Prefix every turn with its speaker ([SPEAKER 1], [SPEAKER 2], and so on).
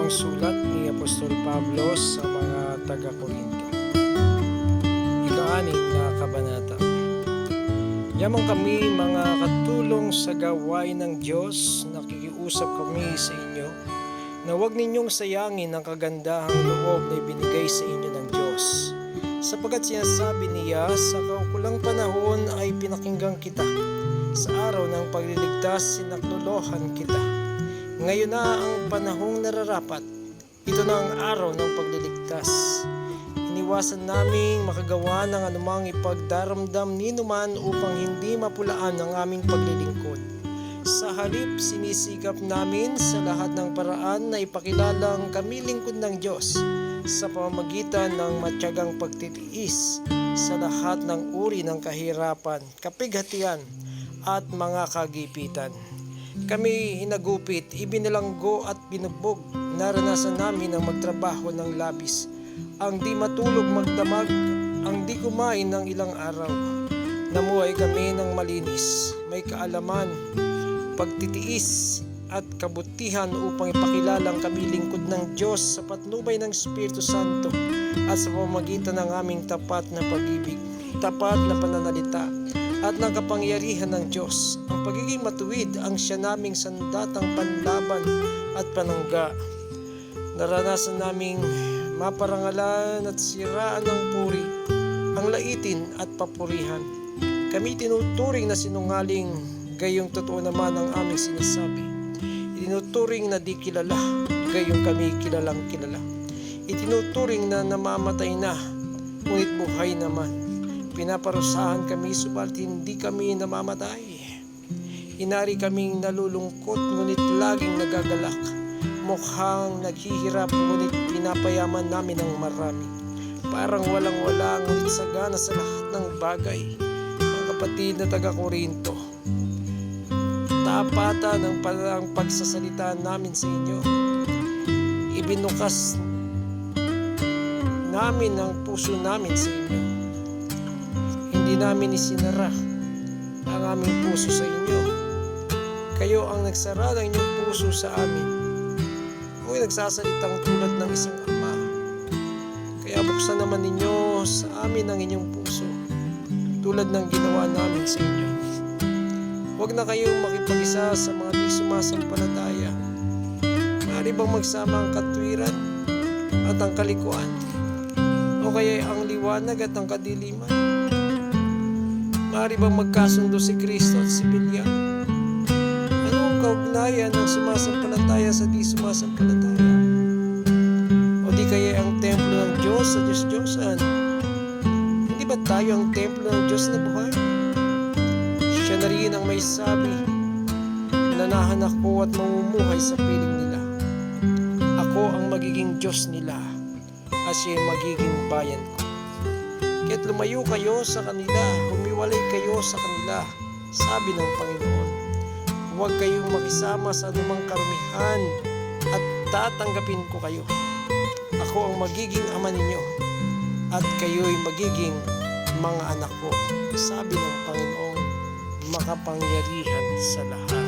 [SPEAKER 1] Unang sulat ni Apostol Pablo sa mga taga-Korinto. Ika-6 na kabanata. Yamang kami mga katulong sa gawain ng Diyos, nakikiusap kami sa inyo na huwag ninyong sayangin ang kagandahang loob na ibinigay sa inyo ng Diyos. Sapagkat sinasabi niya, sa kaukulang panahon ay pinakinggan kita. Sa araw ng pagliligtas, sinaklolohan kita. Ngayon na ang panahong nararapat. Ito na ang araw ng pagliligtas. Iniwasan naming makagawa ng anumang ipagdaramdam ninuman upang hindi mapulaan ang aming paglilingkod. Sa halip, sinisikap namin sa lahat ng paraan na ipakilalang kami lingkod ng Diyos sa pamamagitan ng matyagang pagtitiis sa lahat ng uri ng kahirapan, kapighatian at mga kagipitan. Kami hinagupit, ibinalanggo at binugbog. Naranasan namin ang magtrabaho ng labis, ang di matulog magdamag, ang di kumain ng ilang araw. Namuhay kami ng malinis, may kaalaman, pagtitiis at kabutihan upang ipakilalang kami lingkod ng Diyos sa patnubay ng Espiritu Santo at sa pamamagitan ng aming tapat na pag-ibig, tapat na pananalita at ng kapangyarihan ng Diyos. Ang pagiging matuwid ang siya naming sandatang panlaban at panangga. Naranasan naming maparangalan at siraan ng puri, ang laitin at papurihan. Kami tinuturing na sinungaling, gayong totoo naman ang aming sinasabi. Itinuturing na di kilala, gayong kami kilalang kilala. Itinuturing na namamatay na, ngunit buhay naman. Pinaparusahan kami, subalit hindi kami namamatay. Inari kaming nalulungkot, ngunit laging nagagalak. Mukhang naghihirap, ngunit pinapayaman namin ng marami. Parang walang-wala, ngunit sagana sa lahat ng bagay. Mga kapatid na taga-Korinto, tapatan ng pagsasalita namin sa inyo. Ibinukas namin ang puso namin sa inyo. Hindi namin isinara ang aming puso sa inyo. Kayo ang nagsara ng inyong puso sa amin. Ako'y nagsasalitang tulad ng isang ama. Kaya buksan naman ninyo sa amin ang inyong puso, tulad ng ginawa namin sa inyo. Huwag na kayong makipag-isa sa mga di sumasampalataya. Maaari bang magsama ang katwiran at ang kalikuan? O kaya ang liwanag at ang kadiliman? Maaari bang magkasundo si Kristo at si Bilyan? Ano ang kaugnayan ng sumasampalataya sa di sumasampalataya? O di kaya ang templo ng Diyos sa Diyos-Diyosan? Hindi ba tayo ang templo ng Diyos na buhay? Siya na rin ang may sabi, nanahan ako at mamumuhay sa piling nila. Ako ang magiging Diyos nila at siya ang magiging bayan ko. Kaya't lumayo kayo sa kanila, humiwalay kayo sa kanila, sabi ng Panginoon. Huwag kayong makisama sa anumang karumihan at tatanggapin ko kayo. Ako ang magiging ama ninyo at kayo'y magiging mga anak ko, sabi ng Panginoong makapangyarihan sa lahat.